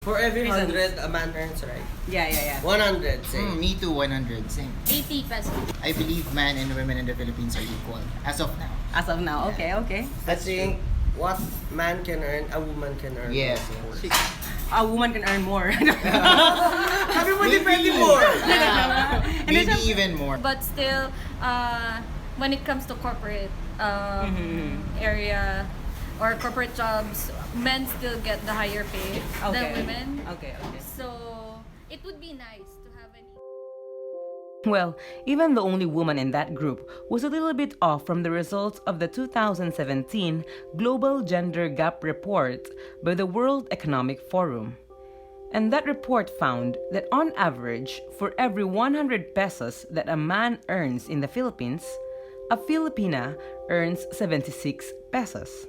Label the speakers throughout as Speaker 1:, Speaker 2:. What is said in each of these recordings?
Speaker 1: For every
Speaker 2: Reasons.
Speaker 1: 100, a man earns, right?
Speaker 2: Yeah.
Speaker 1: 100, say.
Speaker 3: Me too, 100. Same.
Speaker 4: 80 pesos.
Speaker 3: I believe men and women in the Philippines are equal as of now.
Speaker 2: As of now, okay.
Speaker 1: I think what man can earn, a woman can earn.
Speaker 3: Yeah.
Speaker 1: also.
Speaker 2: A woman can earn more.
Speaker 1: Everybody pwede more!
Speaker 3: Maybe even more.
Speaker 4: But still, when it comes to corporate area or corporate jobs, men still get the higher pay than women.
Speaker 2: Okay.
Speaker 4: So it would be nice to have an.
Speaker 2: Well, even the only woman in that group was a little bit off from the results of the 2017 Global Gender Gap Report by the World Economic Forum. And that report found that on average, for every 100 pesos that a man earns in the Philippines, a Filipina earns 76 pesos.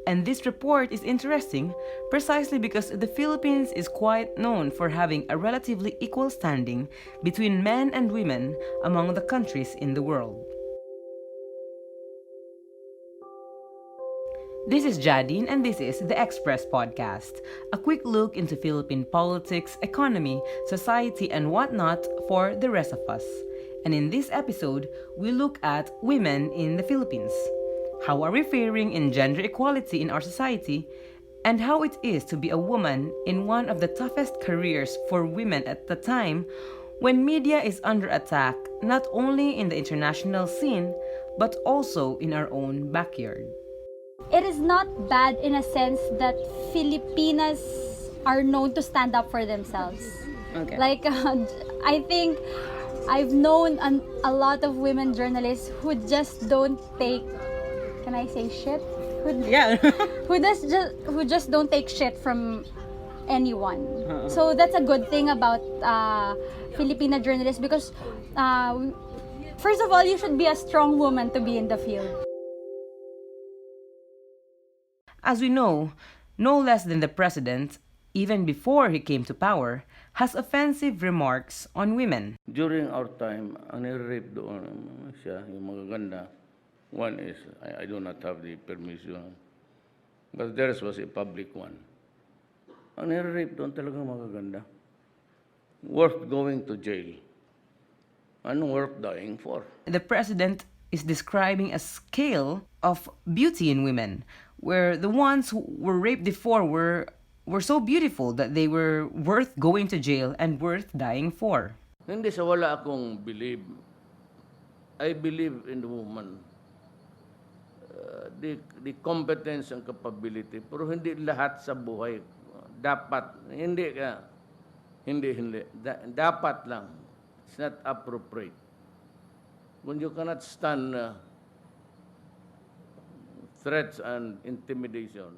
Speaker 2: And this report is interesting precisely because the Philippines is quite known for having a relatively equal standing between men and women among the countries in the world. This is Jadine and this is the Express Podcast, a quick look into Philippine politics, economy, society, and whatnot for the rest of us. And in this episode, we look at women in the Philippines. How are we faring in gender equality in our society, and how it is to be a woman in one of the toughest careers for women at the time when media is under attack not only in the international scene but also in our own backyard.
Speaker 5: It is not bad in a sense that Filipinas are known to stand up for themselves.
Speaker 2: Okay.
Speaker 5: Like, I think I've known a lot of women journalists who just don't take, can I say shit? Who just don't take shit from anyone. So that's a good thing about Filipina journalists because first of all, you should be a strong woman to be in the field.
Speaker 2: As we know, no less than the president, even before he came to power, has offensive remarks on women.
Speaker 6: During our time, ang nire-rape doon siya, yung magaganda. One is, I do not have the permission, but theirs was a public one. Ang nire-rape doon talagang magaganda. Worth going to jail. And worth dying for.
Speaker 2: The president is describing a scale of beauty in women, where the ones who were raped before were so beautiful that they were worth going to jail and worth dying for.
Speaker 6: Hindi sa wala akong believe. I believe in the woman. The competence and capability. Pero hindi lahat sa buhay. Dapat. Hindi. Dapat lang. It's not appropriate. When you cannot stand threats and intimidation.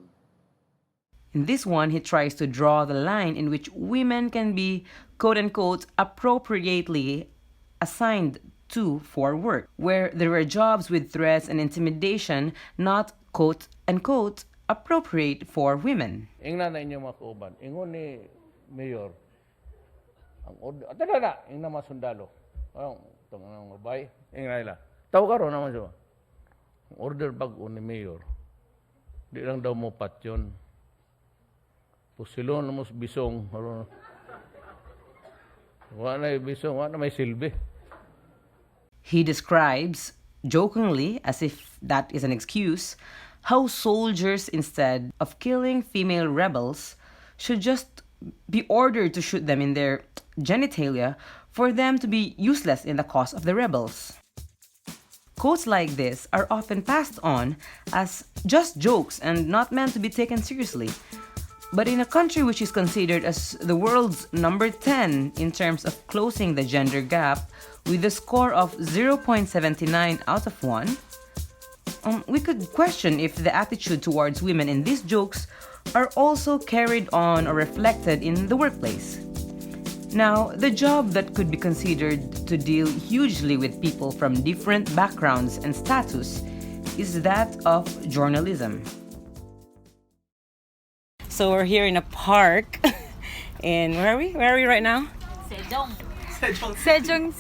Speaker 2: In this one, he tries to draw the line in which women can be, quote-unquote, appropriately assigned to for work, where there are jobs with threats and intimidation not, quote-unquote, appropriate for women.
Speaker 6: Ingnan na inyong mga kauban. Ingon ni Mayor, ang order, atalala, ingnan mga sundalo. Itong ang mabay, ingnan nila. Tawag ka ron naman siya. Order bago ni Mayor. Di lang daw mo pat yun. Pusilon na mo bisong. Wala na bisong, wala na may silbi.
Speaker 2: He describes, jokingly, as if that is an excuse, how soldiers, instead of killing female rebels, should just be ordered to shoot them in their genitalia for them to be useless in the cause of the rebels. Quotes like this are often passed on as just jokes and not meant to be taken seriously. But in a country which is considered as the world's number 10 in terms of closing the gender gap with a score of 0.79 out of 1, we could question if the attitude towards women in these jokes are also carried on or reflected in the workplace. Now, the job that could be considered to deal hugely with people from different backgrounds and status is that of journalism. So we're here in a park in, where are we? Where are we right now?
Speaker 5: Sejong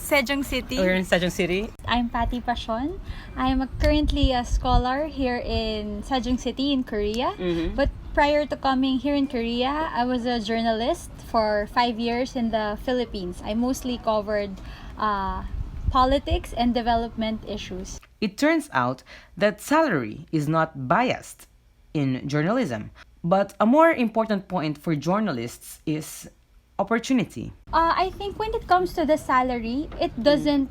Speaker 5: City.
Speaker 2: We're in Sejong City.
Speaker 5: I'm Patty Passion. I'm currently a scholar here in Sejong City in Korea. But prior to coming here in Korea, I was a journalist for 5 years in the Philippines. I mostly covered politics and development issues.
Speaker 2: It turns out that salary is not biased in journalism, but a more important point for journalists is opportunity.
Speaker 5: I think when it comes to the salary, it doesn't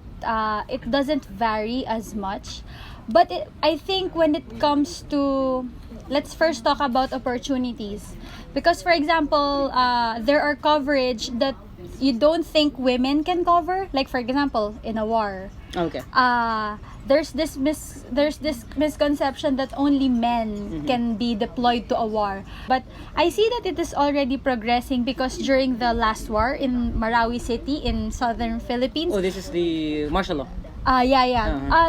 Speaker 5: vary as much. But I think when it comes to, let's first talk about opportunities, because for example, there are coverage that you don't think women can cover. Like for example, in a war,
Speaker 2: Okay.
Speaker 5: there's this misconception that only men can be deployed to a war. But I see that it is already progressing, because during the last war in Marawi City in southern Philippines,
Speaker 2: Oh, this is the martial law.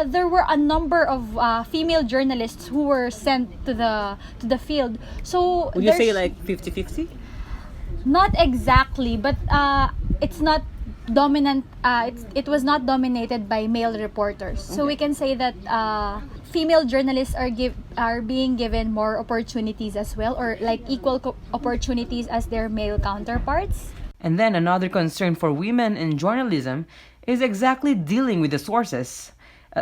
Speaker 5: there were a number of female journalists who were sent to the field. So
Speaker 2: Would you say
Speaker 5: there's-
Speaker 2: like 50-50?
Speaker 5: not exactly, but it's not dominant. It was not dominated by male reporters. So we can say that female journalists are being given more opportunities as well, or like equal opportunities as their male counterparts.
Speaker 2: And then another concern for women in journalism is exactly dealing with the sources.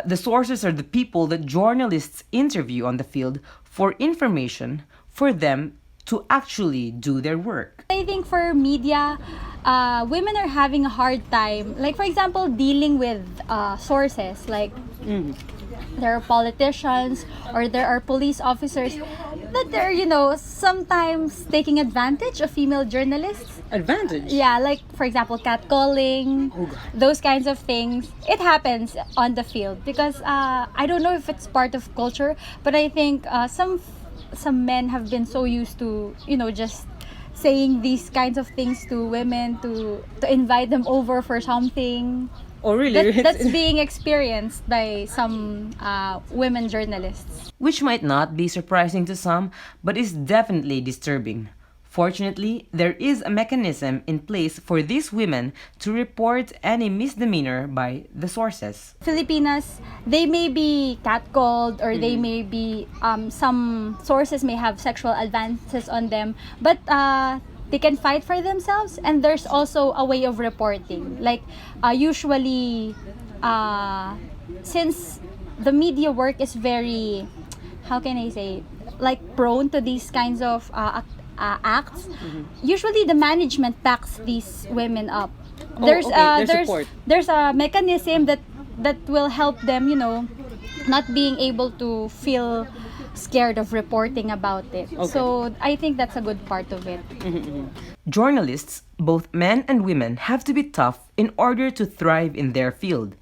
Speaker 2: The sources are the people that journalists interview on the field for information for them to actually do their work.
Speaker 5: I think for media, women are having a hard time. Like for example, dealing with sources. Like there are politicians or there are police officers that they're sometimes taking advantage of female journalists.
Speaker 2: Advantage?
Speaker 5: Yeah, like for example, catcalling, those kinds of things. It happens on the field because I don't know if it's part of culture, but I think some men have been so used to just saying these kinds of things to women to invite them over for something.
Speaker 2: Oh, really?
Speaker 5: That's being experienced by some women journalists.
Speaker 2: Which might not be surprising to some, but is definitely disturbing. Fortunately, there is a mechanism in place for these women to report any misdemeanor by the sources.
Speaker 5: Filipinas, they may be catcalled or they may be some sources may have sexual advances on them, but they can fight for themselves, and there's also a way of reporting. Like usually, since the media work is very, how can I say, like prone to these kinds of acts, usually the management backs these women up. There's
Speaker 2: support.
Speaker 5: there's a mechanism that will help them, not being able to feel scared of reporting about it. So I think that's a good part of it.
Speaker 2: Journalists, both men and women, have to be tough in order to thrive in their field.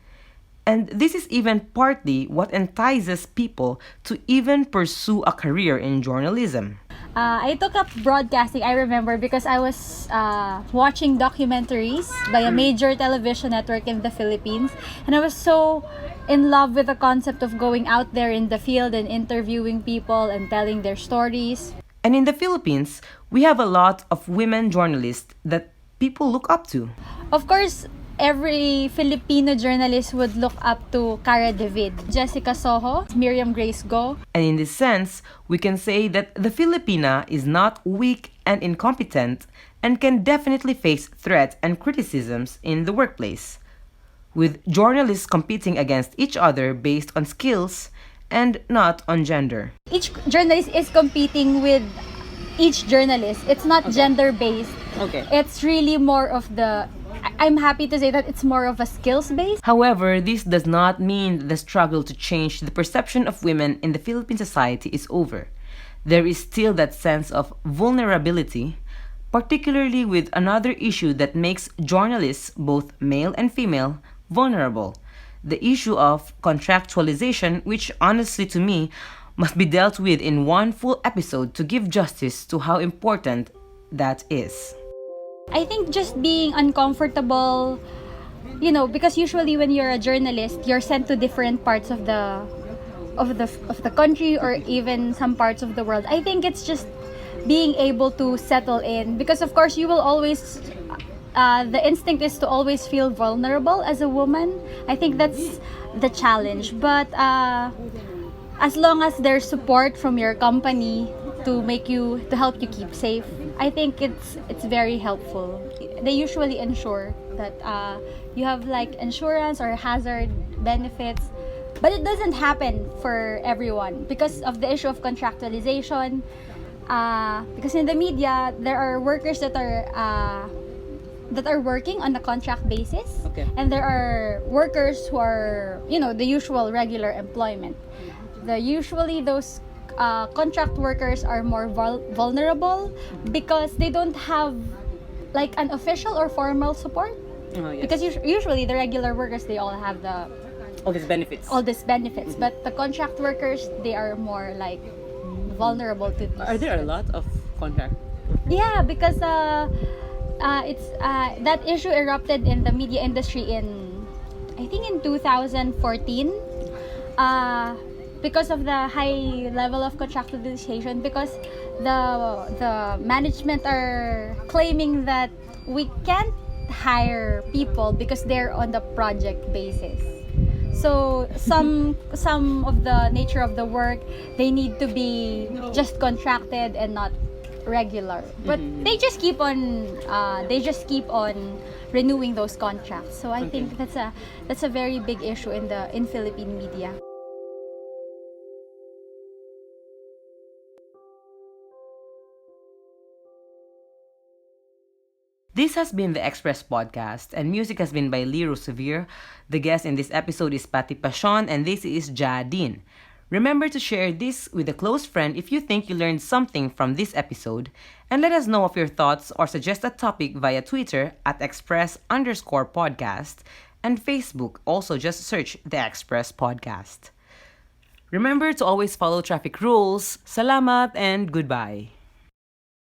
Speaker 2: And this is even partly what entices people to even pursue a career in journalism.
Speaker 5: I took up broadcasting, I remember, because I was watching documentaries by a major television network in the Philippines, and I was so in love with the concept of going out there in the field and interviewing people and telling their stories.
Speaker 2: And in the Philippines, we have a lot of women journalists that people look up to.
Speaker 5: Of course, every Filipino journalist would look up to Cara David, Jessica Soho, Miriam Grace Go.
Speaker 2: And in this sense, we can say that the Filipina is not weak and incompetent and can definitely face threats and criticisms in the workplace, with journalists competing against each other based on skills and not on gender.
Speaker 5: Each journalist is competing with each journalist. It's not gender-based.
Speaker 2: Okay.
Speaker 5: It's really more of I'm happy to say that it's more of a skills-based.
Speaker 2: However, this does not mean the struggle to change the perception of women in the Philippine society is over. There is still that sense of vulnerability, particularly with another issue that makes journalists, both male and female, vulnerable: the issue of contractualization, which honestly to me must be dealt with in one full episode to give justice to how important that is.
Speaker 5: I think just being uncomfortable, because usually when you're a journalist, you're sent to different parts of the country or even some parts of the world. I think it's just being able to settle in, because of course you will always the instinct is to always feel vulnerable as a woman. I think that's the challenge, but as long as there's support from your company to help you keep safe. I think it's very helpful. They usually ensure that you have like insurance or hazard benefits, but it doesn't happen for everyone because of the issue of contractualization. Because in the media there are workers that are working on a contract basis,
Speaker 2: Okay.
Speaker 5: and there are workers who are, the usual regular employment. Usually those contract workers are more vulnerable because they don't have like an official or formal support.
Speaker 2: Oh, yes.
Speaker 5: Because usually the regular workers, they all have
Speaker 2: all these benefits.
Speaker 5: all these benefits, but the contract workers, they are more like vulnerable to these.
Speaker 2: Are there a lot of contract?
Speaker 5: Yeah, because it's that issue erupted in the media industry I think in 2014, because of the high level of contractualization, because the management are claiming that we can't hire people because they're on the project basis. So some of the nature of the work, they need to be just contracted and not regular. But they just keep on renewing those contracts. So I think that's a very big issue in Philippine media.
Speaker 2: This has been the Express Podcast, and music has been by Liro Severe. The guest in this episode is Patty Pashon, and this is Jadine. Remember to share this with a close friend if you think you learned something from this episode, and let us know of your thoughts or suggest a topic via Twitter at Express_podcast and Facebook. Also, just search the Express Podcast. Remember to always follow traffic rules. Salamat and goodbye.